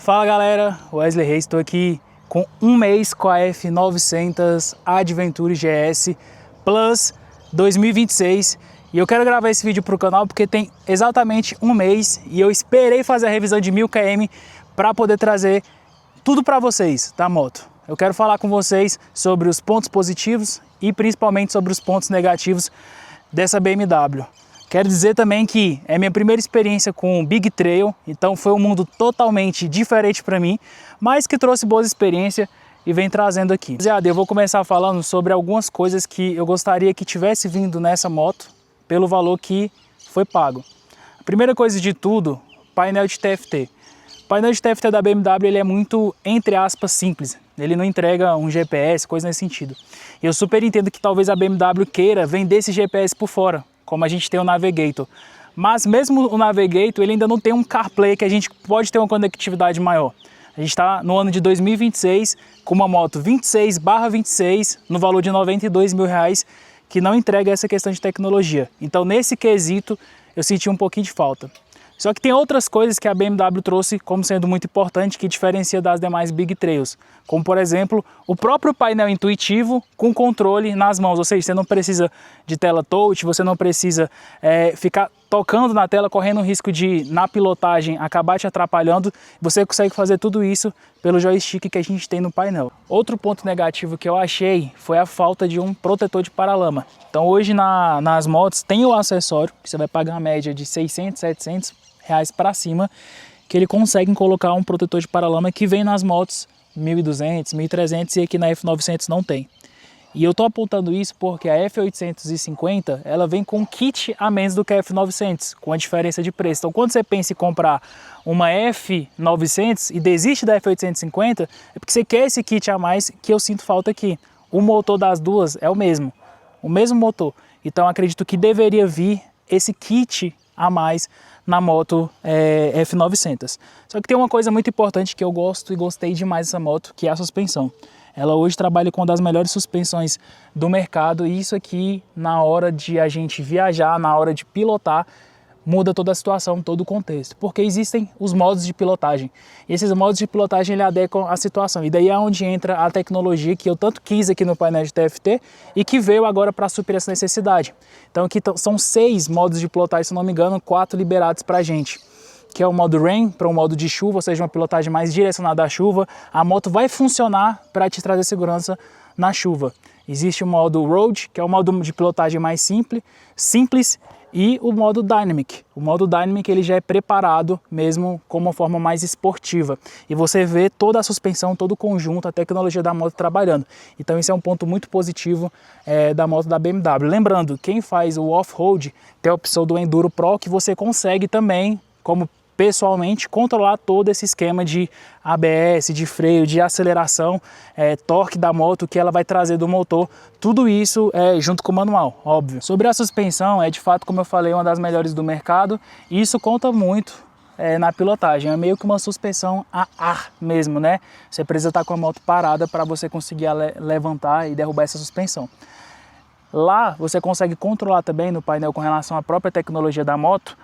Fala galera, Wesley Reis, estou aqui com um mês com a F900 Adventure GS Plus 2026 e eu quero gravar esse vídeo para o canal porque tem exatamente um mês e eu esperei fazer a revisão de 1000 km para poder trazer tudo para vocês da moto. Eu quero falar com vocês sobre os pontos positivos e principalmente sobre os pontos negativos dessa BMW. Quero dizer também que é minha primeira experiência com Big Trail, então foi um mundo totalmente diferente para mim, mas que trouxe boas experiências e vem trazendo aqui. Rapaziada, eu vou começar falando sobre algumas coisas que eu gostaria que tivesse vindo nessa moto pelo valor que foi pago. A primeira coisa de tudo, painel de TFT. O painel de TFT da BMW ele é muito, entre aspas, simples. Ele não entrega um GPS, coisa nesse sentido. Eu super entendo que talvez a BMW queira vender esse GPS por fora, como a gente tem o Navigator. Mas mesmo o Navigator, ele ainda não tem um CarPlay que a gente pode ter uma conectividade maior. A gente está no ano de 2026 com uma moto 26/26 no valor de R$92 mil, que não entrega essa questão de tecnologia. Então nesse quesito eu senti um pouquinho de falta. Só que tem outras coisas que a BMW trouxe como sendo muito importante que diferencia das demais Big Trails. Como por exemplo, o próprio painel intuitivo com controle nas mãos. Ou seja, você não precisa de tela touch, você não precisa ficar tocando na tela, correndo o risco de, na pilotagem, acabar te atrapalhando. Você consegue fazer tudo isso pelo joystick que a gente tem no painel. Outro ponto negativo que eu achei foi a falta de um protetor de paralama. Então hoje nas motos tem o acessório, que você vai pagar uma média de 600, 700 reais para cima, que ele consegue colocar um protetor de paralama que vem nas motos 1.200, 1.300 e aqui na F900 não tem. E eu tô apontando isso porque a F850 ela vem com um kit a menos do que a F900, com a diferença de preço. Então quando você pensa em comprar uma F900 e desiste da F850, é porque você quer esse kit a mais que eu sinto falta aqui. O motor das duas é o mesmo motor. Então acredito que deveria vir esse kit a mais na moto F900. Só que tem uma coisa muito importante que eu gosto e gostei demais dessa moto, que é a suspensão. Ela hoje trabalha com uma das melhores suspensões do mercado e isso aqui, na hora de a gente viajar, na hora de pilotar, muda toda a situação, todo o contexto. Porque existem os modos de pilotagem. E esses modos de pilotagem ele adequam à situação. E daí é onde entra a tecnologia que eu tanto quis aqui no painel de TFT e que veio agora para suprir essa necessidade. Então aqui são 6 modos de pilotagem, se não me engano, 4 liberados para a gente. Que é o modo Rain, para um modo de chuva, ou seja, uma pilotagem mais direcionada à chuva. A moto vai funcionar para te trazer segurança na chuva. Existe o modo Road, que é o modo de pilotagem mais simples, e o modo Dynamic. O modo Dynamic ele já é preparado mesmo como uma forma mais esportiva. E você vê toda a suspensão, todo o conjunto, a tecnologia da moto trabalhando. Então isso é um ponto muito positivo da moto da BMW. Lembrando, quem faz o off-road tem a opção do Enduro Pro, que você consegue também, como pessoalmente, controlar todo esse esquema de ABS, de freio, de aceleração, torque da moto, que ela vai trazer do motor, tudo isso junto com o manual, óbvio. Sobre a suspensão, de fato, como eu falei, uma das melhores do mercado, e isso conta muito na pilotagem, é meio que uma suspensão a ar mesmo, né? Você precisa estar com a moto parada para você conseguir levantar e derrubar essa suspensão. Lá você consegue controlar também no painel com relação à própria tecnologia da moto,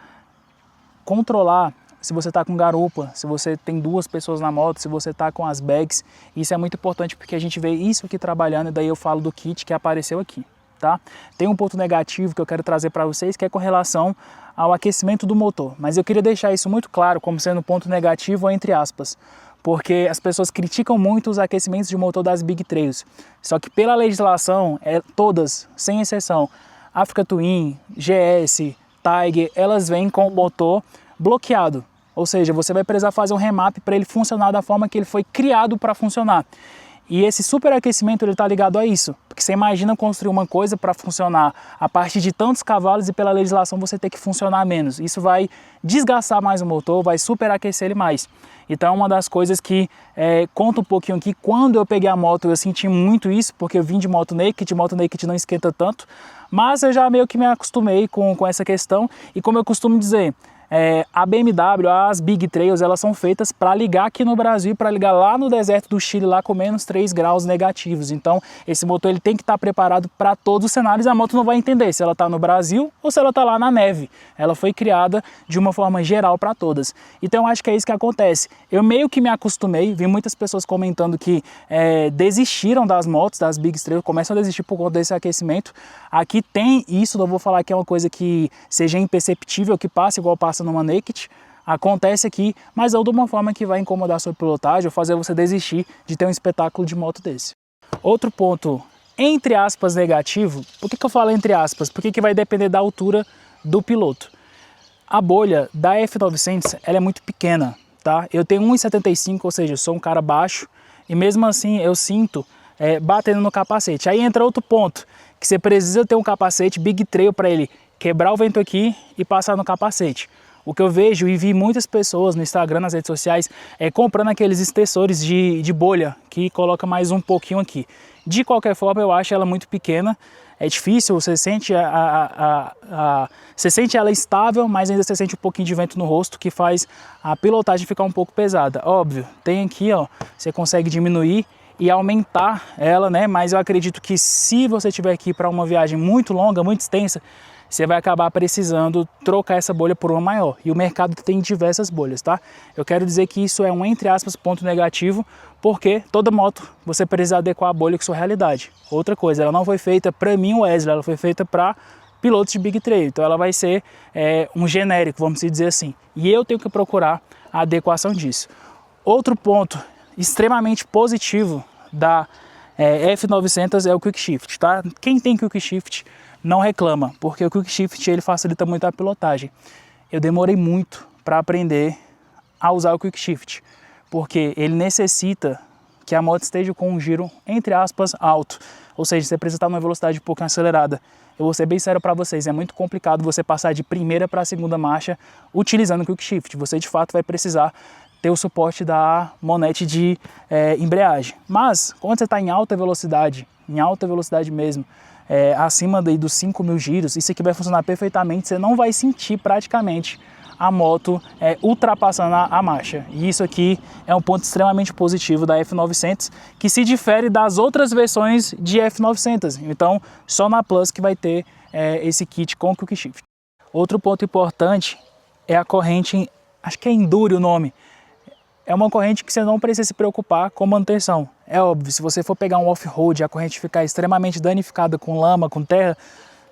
controlar se você está com garupa, se você tem 2 pessoas na moto, se você está com as bags. Isso é muito importante porque a gente vê isso aqui trabalhando e daí eu falo do kit que apareceu aqui, tá? Tem um ponto negativo que eu quero trazer para vocês que é com relação ao aquecimento do motor, mas eu queria deixar isso muito claro como sendo um ponto negativo entre aspas, porque as pessoas criticam muito os aquecimentos de motor das Big Trails, só que pela legislação, todas, sem exceção, Africa Twin, GS, Tiger, elas vêm com o motor bloqueado, ou seja, você vai precisar fazer um remap para ele funcionar da forma que ele foi criado para funcionar. E esse superaquecimento ele está ligado a isso, porque você imagina construir uma coisa para funcionar a partir de tantos cavalos e pela legislação você ter que funcionar menos. Isso vai desgastar mais o motor, vai superaquecer ele mais. Então é uma das coisas que conta um pouquinho aqui. Quando eu peguei a moto eu senti muito isso, porque eu vim de moto naked não esquenta tanto, mas eu já meio que me acostumei com essa questão e como eu costumo dizer, a BMW, as Big Trails, elas são feitas para ligar aqui no Brasil, para ligar lá no deserto do Chile, lá com menos 3 graus negativos. Então, esse motor ele tem que estar preparado para todos os cenários. A moto não vai entender se ela está no Brasil ou se ela está lá na neve. Ela foi criada de uma forma geral para todas. Então, eu acho que é isso que acontece. Eu meio que me acostumei, vi muitas pessoas comentando que desistiram das motos, das Big Trails, começam a desistir por conta desse aquecimento. Aqui tem isso, não vou falar que é uma coisa que seja imperceptível, que passa igual passa numa Naked, acontece aqui, mas não de uma forma que vai incomodar a sua pilotagem ou fazer você desistir de ter um espetáculo de moto desse. Outro ponto, entre aspas, negativo, por que eu falo entre aspas? Porque que vai depender da altura do piloto. A bolha da F900, ela é muito pequena, tá? Eu tenho 1,75, ou seja, eu sou um cara baixo, e mesmo assim eu sinto batendo no capacete. Aí entra outro ponto, que você precisa ter um capacete Big Trail para ele quebrar o vento aqui e passar no capacete. O que eu vejo e vi muitas pessoas no Instagram, nas redes sociais, comprando aqueles espessores de bolha, que coloca mais um pouquinho aqui. De qualquer forma, eu acho ela muito pequena, é difícil, você sente, você sente ela estável, mas ainda você sente um pouquinho de vento no rosto, que faz a pilotagem ficar um pouco pesada. Óbvio, tem aqui, ó, você consegue diminuir e aumentar ela, né? Mas eu acredito que se você tiver aqui para uma viagem muito longa, muito extensa, você vai acabar precisando trocar essa bolha por uma maior. E o mercado tem diversas bolhas, tá? Eu quero dizer que isso é um, entre aspas, ponto negativo, porque toda moto você precisa adequar a bolha com sua realidade. Outra coisa, ela não foi feita para mim, Wesley, ela foi feita para pilotos de Big Trail. Então ela vai ser um genérico, vamos dizer assim. E eu tenho que procurar a adequação disso. Outro ponto extremamente positivo da F900 é o Quick Shift, tá? Quem tem Quick Shift não reclama, porque o Quick Shift ele facilita muito a pilotagem. Eu demorei muito para aprender a usar o Quick Shift, porque ele necessita que a moto esteja com um giro, entre aspas, alto. Ou seja, você precisa estar numa velocidade um pouquinho acelerada. Eu vou ser bem sério para vocês, é muito complicado você passar de primeira para a segunda marcha utilizando o Quick Shift. Você de fato vai precisar ter o suporte da monete de embreagem. Mas, quando você está em alta velocidade mesmo, acima dos 5.000 giros, isso aqui vai funcionar perfeitamente, você não vai sentir praticamente a moto ultrapassando a marcha. E isso aqui é um ponto extremamente positivo da F900, que se difere das outras versões de F900. Então, só na Plus que vai ter esse kit com Quick Shift. Outro ponto importante é a corrente, acho que é Enduro o nome. É uma corrente que você não precisa se preocupar com manutenção. É óbvio, se você for pegar um off-road e a corrente ficar extremamente danificada com lama, com terra,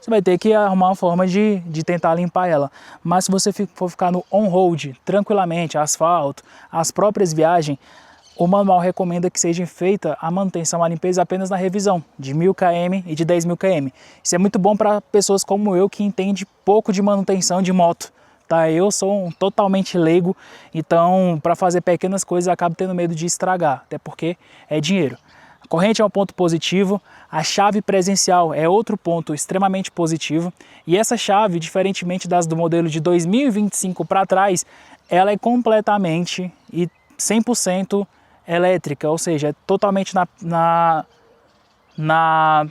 você vai ter que arrumar uma forma de tentar limpar ela. Mas se você for ficar no on-road, tranquilamente, asfalto, as próprias viagens, o manual recomenda que seja feita a manutenção, a limpeza apenas na revisão, de 1.000 km e de 10.000 km. Isso é muito bom para pessoas como eu, que entende pouco de manutenção de moto. Tá, eu sou totalmente leigo, então para fazer pequenas coisas eu acabo tendo medo de estragar, até porque é dinheiro. A corrente é um ponto positivo, a chave presencial é outro ponto extremamente positivo, e essa chave, diferentemente das do modelo de 2025 para trás, ela é completamente e 100% elétrica, ou seja, é totalmente na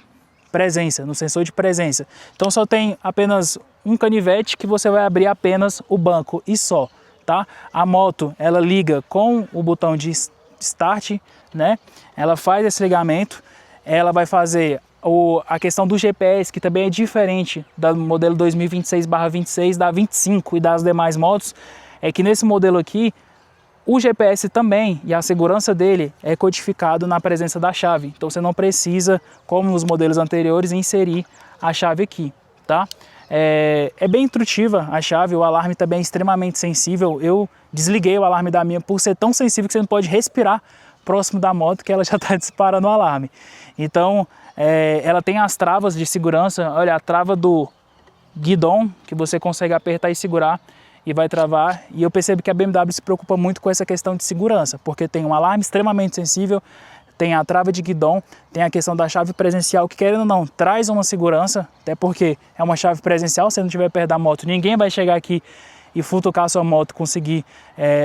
presença, no sensor de presença. Então só tem apenas um canivete que você vai abrir apenas o banco e só, tá? A moto, ela liga com o botão de start, né? Ela faz esse ligamento, ela vai fazer a questão do GPS, que também é diferente do modelo 2026/26, da 25 e das demais motos, é que nesse modelo aqui, o GPS também e a segurança dele é codificado na presença da chave. Então você não precisa, como nos modelos anteriores, inserir a chave aqui, tá? É bem intuitiva a chave, o alarme também é extremamente sensível. Eu desliguei o alarme da minha por ser tão sensível que você não pode respirar próximo da moto, que ela já está disparando o alarme. Então, ela tem as travas de segurança, olha, a trava do guidão, que você consegue apertar e segurar e vai travar. E eu percebo que a BMW se preocupa muito com essa questão de segurança, porque tem um alarme extremamente sensível, tem a trava de guidão, tem a questão da chave presencial, que querendo ou não, traz uma segurança, até porque é uma chave presencial, se não tiver perto da moto, ninguém vai chegar aqui e futucar a sua moto, conseguir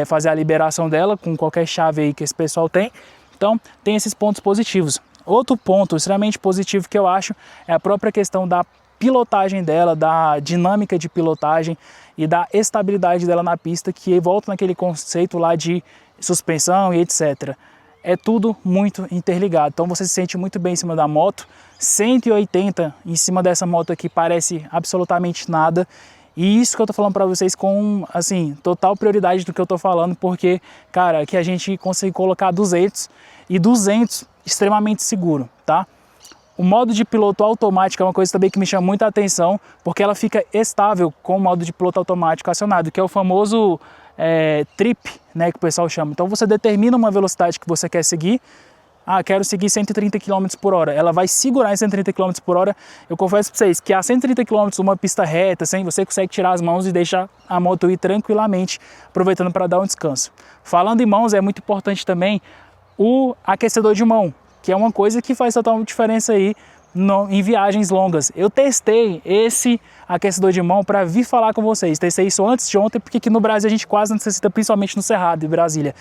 fazer a liberação dela com qualquer chave aí que esse pessoal tem. Então, tem esses pontos positivos. Outro ponto extremamente positivo que eu acho é a própria questão da pilotagem dela, da dinâmica de pilotagem e da estabilidade dela na pista, que volta naquele conceito lá de suspensão e etc. É tudo muito interligado, então você se sente muito bem em cima da moto. 180 em cima dessa moto aqui parece absolutamente nada. E isso que eu tô falando para vocês com, assim, total prioridade do que eu tô falando, porque, cara, aqui a gente consegue colocar 200 e 200 extremamente seguro, tá? O modo de piloto automático é uma coisa também que me chama muita atenção, porque ela fica estável com o modo de piloto automático acionado, que é o famoso trip, né, que o pessoal chama. Então você determina uma velocidade que você quer seguir. Ah, quero seguir 130 km por hora. Ela vai segurar em 130 km por hora. Eu confesso para vocês que a 130 km uma pista reta, assim, você consegue tirar as mãos e deixar a moto ir tranquilamente, aproveitando para dar um descanso. Falando em mãos, é muito importante também o aquecedor de mão, que é uma coisa que faz total diferença aí em viagens longas. Eu testei esse aquecedor de mão para vir falar com vocês. Testei isso antes de ontem, porque aqui no Brasil a gente quase não necessita, principalmente no Cerrado, em Brasília.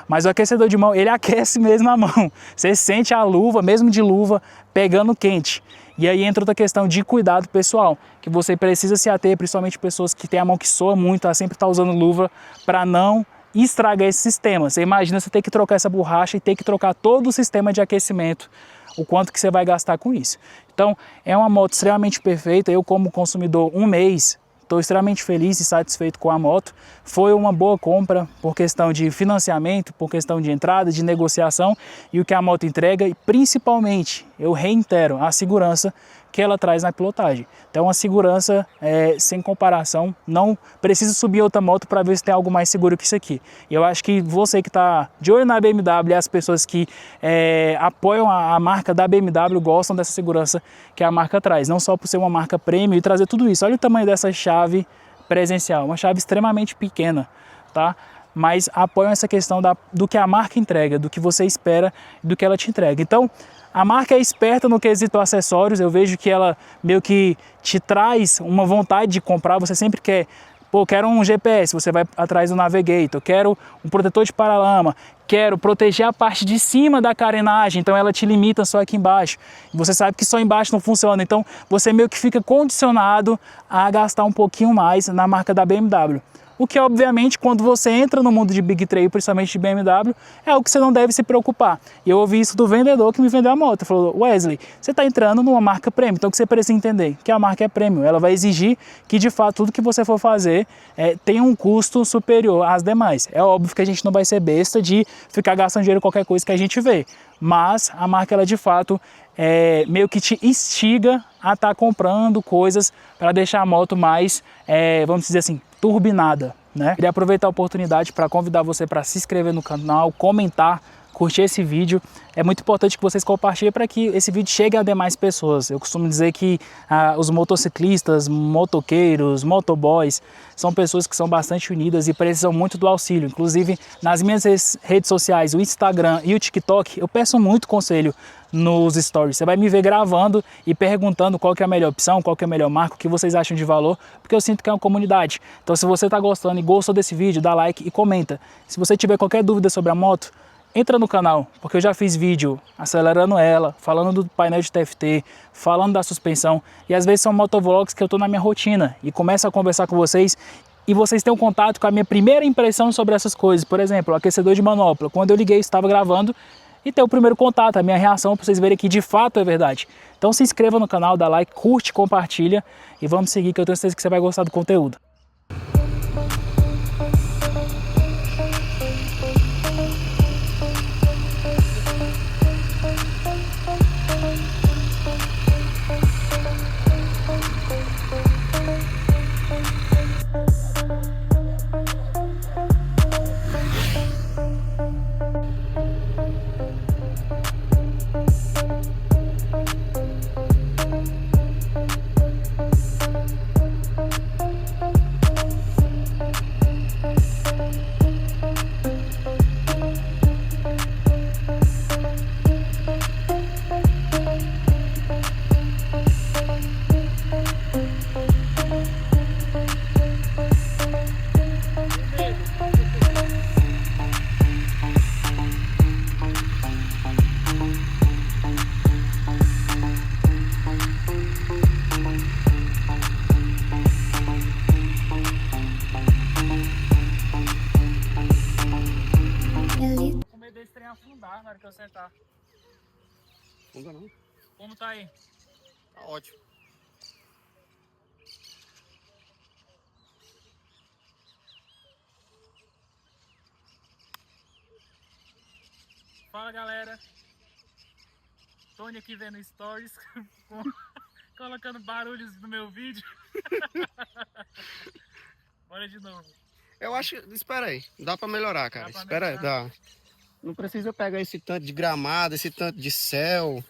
Mas o aquecedor de mão, ele aquece mesmo a mão. Você sente a luva, mesmo de luva, pegando quente. E aí entra outra questão de cuidado pessoal, que você precisa se ater, principalmente pessoas que têm a mão que soa muito, ela sempre está usando luva, para não estragar esse sistema. Você imagina você ter que trocar essa borracha e ter que trocar todo o sistema de aquecimento, o quanto que você vai gastar com isso. Então, é uma moto extremamente perfeita. Eu, como consumidor, um mês, estou extremamente feliz e satisfeito com a moto. Foi uma boa compra por questão de financiamento, por questão de entrada, de negociação e o que a moto entrega e principalmente, eu reitero, a segurança que ela traz na pilotagem. Então, uma segurança sem comparação. Não precisa subir outra moto para ver se tem algo mais seguro que isso aqui. E eu acho que você que está de olho na BMW e as pessoas que apoiam a marca da BMW gostam dessa segurança que a marca traz. Não só por ser uma marca premium e trazer tudo isso. Olha o tamanho dessa chave presencial. Uma chave extremamente pequena, tá? Mas apoiam essa questão do que a marca entrega, do que você espera e do que ela te entrega. Então, a marca é esperta no quesito acessórios. Eu vejo que ela meio que te traz uma vontade de comprar. Você sempre quer, pô, quero um GPS, você vai atrás do Navigator, quero um protetor de paralama, quero proteger a parte de cima da carenagem, então ela te limita só aqui embaixo. Você sabe que só embaixo não funciona, então você meio que fica condicionado a gastar um pouquinho mais na marca da BMW. O que, obviamente, quando você entra no mundo de Big Trail, principalmente de BMW, é algo que você não deve se preocupar. E eu ouvi isso do vendedor que me vendeu a moto. Ele falou, Wesley, você está entrando numa marca premium, então o que você precisa entender? Que a marca é premium. Ela vai exigir que, de fato, tudo que você for fazer tenha um custo superior às demais. É óbvio que a gente não vai ser besta de ficar gastando dinheiro em qualquer coisa que a gente vê. Mas a marca, ela, de fato, meio que te instiga a estar comprando coisas para deixar a moto mais, vamos dizer assim, turbinada, né? Queria aproveitar a oportunidade para convidar você para se inscrever no canal, comentar, curtir esse vídeo. É muito importante que vocês compartilhem para que esse vídeo chegue a demais pessoas. Eu costumo dizer que os motociclistas, motoqueiros, motoboys são pessoas que são bastante unidas e precisam muito do auxílio. Inclusive, nas minhas redes sociais, o Instagram e o TikTok, eu peço muito conselho nos stories. Você vai me ver gravando e perguntando qual que é a melhor opção, qual que é a melhor marca, o que vocês acham de valor, porque eu sinto que é uma comunidade. Então, se você está gostando e gostou desse vídeo, dá like e comenta. Se você tiver qualquer dúvida sobre a moto, entra no canal, porque eu já fiz vídeo acelerando ela, falando do painel de TFT, falando da suspensão, e às vezes são motovlogs que eu estou na minha rotina e começo a conversar com vocês e vocês têm um contato com a minha primeira impressão sobre essas coisas. Por exemplo, o aquecedor de manopla. Quando eu liguei, estava gravando e ter o primeiro contato, a minha reação, para vocês verem que de fato é verdade. Então se inscreva no canal, dá like, curte, compartilha e vamos seguir, que eu tenho certeza que você vai gostar do conteúdo. esse trem afundar na hora que eu sentar. Funda não. Como tá aí? Tá ótimo. Fala, galera. Tony aqui vendo stories, colocando barulhos no meu vídeo. Bora de novo. Eu acho. Espera aí. Dá pra melhorar, cara. Dá pra Espera aí, melhorar? dá. Não precisa pegar esse tanto de gramado, esse tanto de céu.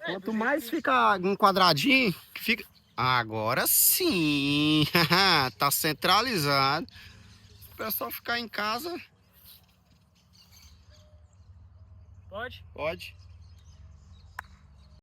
Quanto mais fica enquadradinho, que fica. Agora sim! Tá centralizado. O pessoal ficar em casa. Pode? Pode.